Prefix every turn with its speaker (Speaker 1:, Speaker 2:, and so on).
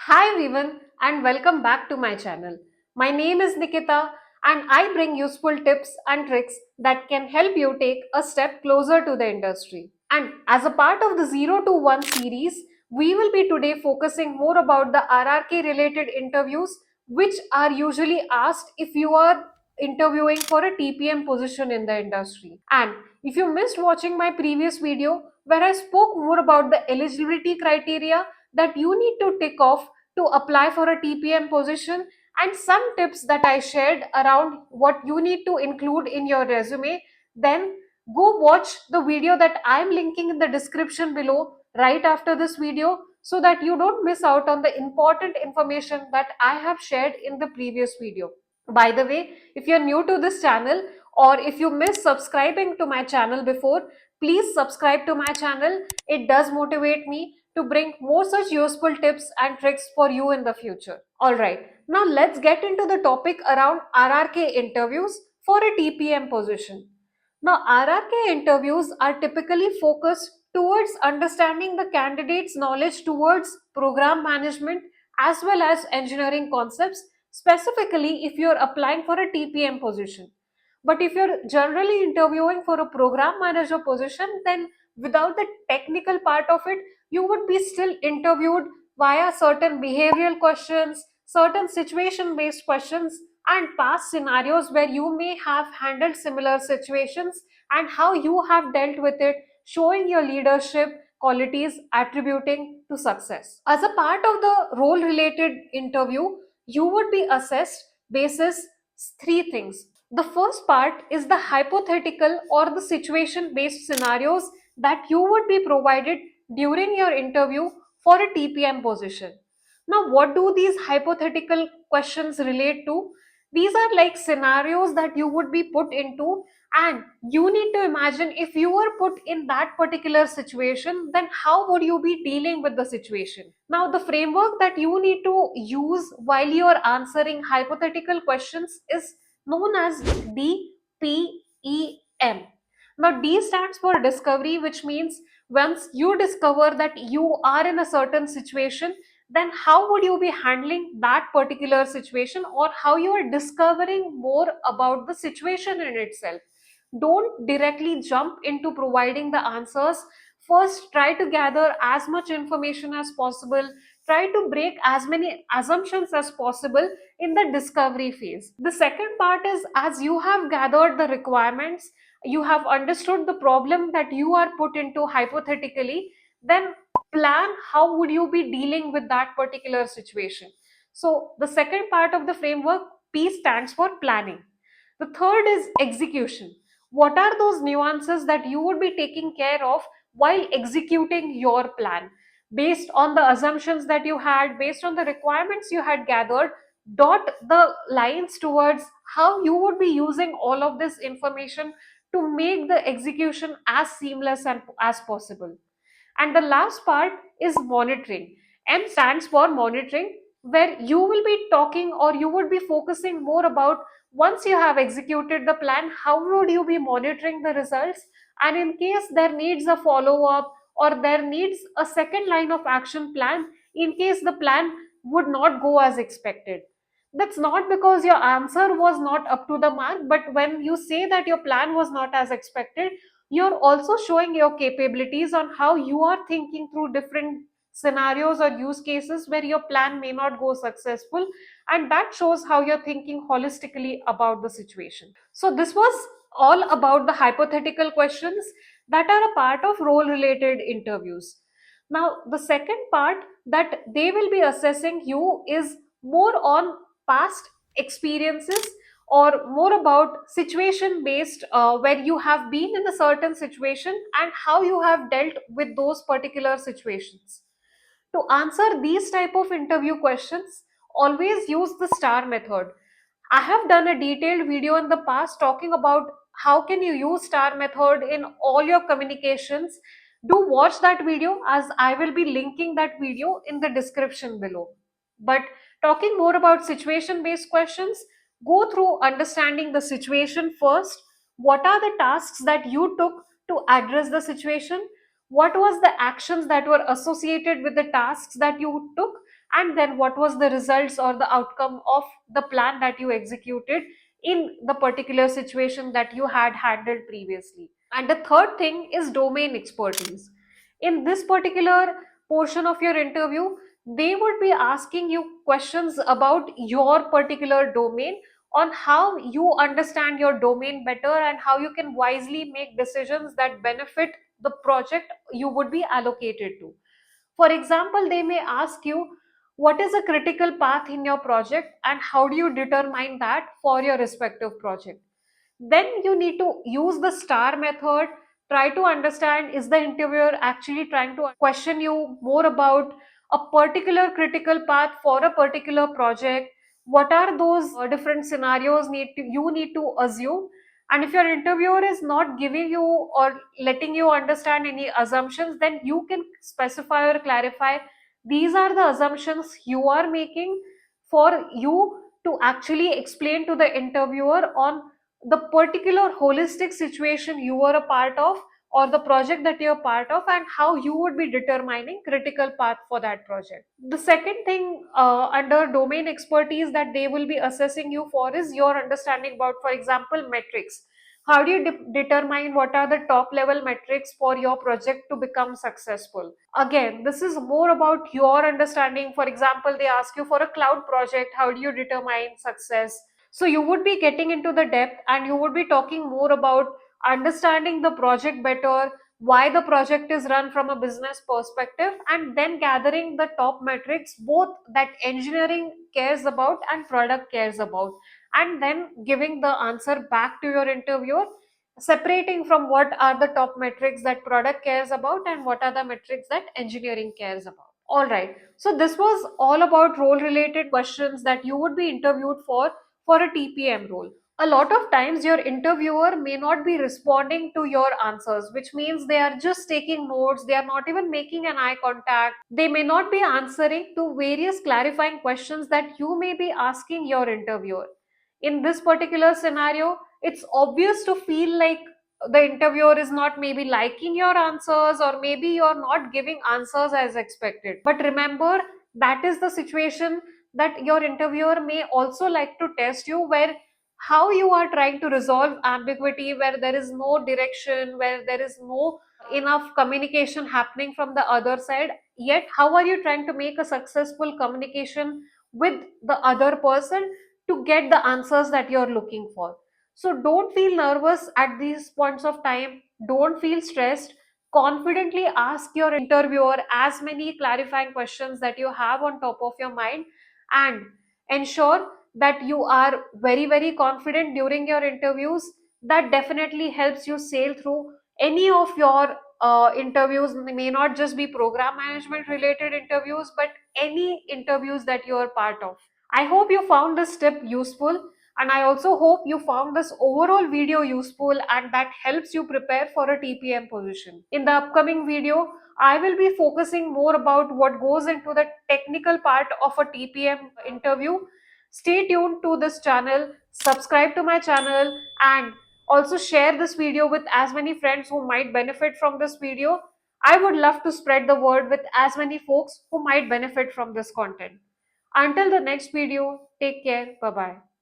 Speaker 1: Hi everyone and welcome back to my channel. My name is Nikita and I bring useful tips and tricks that can help you take a step closer to the industry. And as a part of the 0 to 1 series, we will be today focusing more about the RRK related interviews which are usually asked if you are interviewing for a TPM position in the industry. And if you missed watching my previous video where I spoke more about the eligibility criteria that you need to tick off to apply for a TPM position and some tips that I shared around what you need to include in your resume, then go watch the video that I'm linking in the description below right after this video so that you don't miss out on the important information that I have shared in the previous video. By the way, if you're new to this channel or if you missed subscribing to my channel before, please subscribe to my channel. It does motivate me to bring more such useful tips and tricks for you in the future. Alright, now let's get into the topic around RRK interviews for a TPM position. Now, RRK interviews are typically focused towards understanding the candidate's knowledge towards program management as well as engineering concepts, specifically if you're applying for a TPM position. But if you're generally interviewing for a program manager position, then without the technical part of it, you would be still interviewed via certain behavioral questions, certain situation based questions, and past scenarios where you may have handled similar situations and how you have dealt with it, showing your leadership qualities attributing to success. As a part of the role related interview, you would be assessed basis three things. The first part is the hypothetical or the situation based scenarios that you would be provided during your interview for a TPM position. Now, what do these hypothetical questions relate to? These are like scenarios that you would be put into, and you need to imagine if you were put in that particular situation, then how would you be dealing with the situation? Now, the framework that you need to use while you are answering hypothetical questions is known as DPEM. Now, D stands for discovery, which means once you discover that you are in a certain situation, then how would you be handling that particular situation, or how you are discovering more about the situation in itself. Don't directly jump into providing the answers. First, try to gather as much information as possible. Try to break as many assumptions as possible in the discovery phase. The second part is, as you have gathered the requirements, you have understood the problem that you are put into hypothetically, then plan how would you be dealing with that particular situation. So the second part of the framework, P stands for planning. The third is execution. What are those nuances that you would be taking care of while executing your plan? Based on the assumptions that you had, based on the requirements you had gathered, dot the lines towards how you would be using all of this information to make the execution as seamless and as possible. And the last part is monitoring. M stands for monitoring, where you will be talking or you would be focusing more about once you have executed the plan, how would you be monitoring the results? And in case there needs a follow up or there needs a second line of action plan, in case the plan would not go as expected. That's not because your answer was not up to the mark, but when you say that your plan was not as expected, you're also showing your capabilities on how you are thinking through different scenarios or use cases where your plan may not go successful, and that shows how you're thinking holistically about the situation. So this was all about the hypothetical questions that are a part of role related interviews. Now the second part that they will be assessing you is more on past experiences or more about situation based, where you have been in a certain situation and how you have dealt with those particular situations. To answer these type of interview questions, always use the star method. I have done a detailed video in the past talking about how can you use star method in all your communications. Do watch that video, as I will be linking that video in the description below. But talking more about situation based questions, go through understanding the situation first. What are the tasks that you took to address the situation? What was the actions that were associated with the tasks that you took? and then what was the results or the outcome of the plan that you executed in the particular situation that you had handled previously. And the third thing is domain expertise. In this particular portion of your interview, they would be asking you questions about your particular domain, on how you understand your domain better and how you can wisely make decisions that benefit the project you would be allocated to. For example, they may ask you, what is a critical path in your project and how do you determine that for your respective project? Then you need to use the star method. Try to understand, is the interviewer actually trying to question you more about a particular critical path for a particular project? What are those different scenarios you need to assume? And if your interviewer is not giving you or letting you understand any assumptions, then you can specify or clarify, these are the assumptions you are making for you to actually explain to the interviewer on the particular holistic situation you are a part of, or the project that you're part of, and how you would be determining critical path for that project. The second thing under domain expertise that they will be assessing you for is your understanding about, for example, metrics. How do you determine what are the top level metrics for your project to become successful? Again, this is more about your understanding. For example, they ask you for a cloud project, how do you determine success? So you would be getting into the depth and you would be talking more about understanding the project better, why the project is run from a business perspective, and then gathering the top metrics, both that engineering cares about and product cares about, and then giving the answer back to your interviewer, separating from what are the top metrics that product cares about and what are the metrics that engineering cares about. All right. So this was all about role related questions that you would be interviewed for a TPM role. A lot of times your interviewer may not be responding to your answers, which means they are just taking notes, they are not even making an eye contact, they may not be answering to various clarifying questions that you may be asking your interviewer. In this particular scenario, it's obvious to feel like the interviewer is not maybe liking your answers, or maybe you're not giving answers as expected. But remember, that is the situation that your interviewer may also like to test you, where how you are trying to resolve ambiguity, where there is no direction, where there is no enough communication happening from the other side, yet how are you trying to make a successful communication with the other person to get the answers that you're looking for. So don't feel nervous at these points of time, don't feel stressed. Confidently ask your interviewer as many clarifying questions that you have on top of your mind, and ensure that you are very, very confident during your interviews. That definitely helps you sail through any of your interviews. May not just be program management related interviews, but any interviews that you are part of. I hope you found this tip useful, and I also hope you found this overall video useful and that helps you prepare for a TPM position. In the upcoming video, I will be focusing more about what goes into the technical part of a TPM interview. Stay tuned to this channel, subscribe to my channel, and also share this video with as many friends who might benefit from this video. I would love to spread the word with as many folks who might benefit from this content. Until the next video, take care. Bye bye.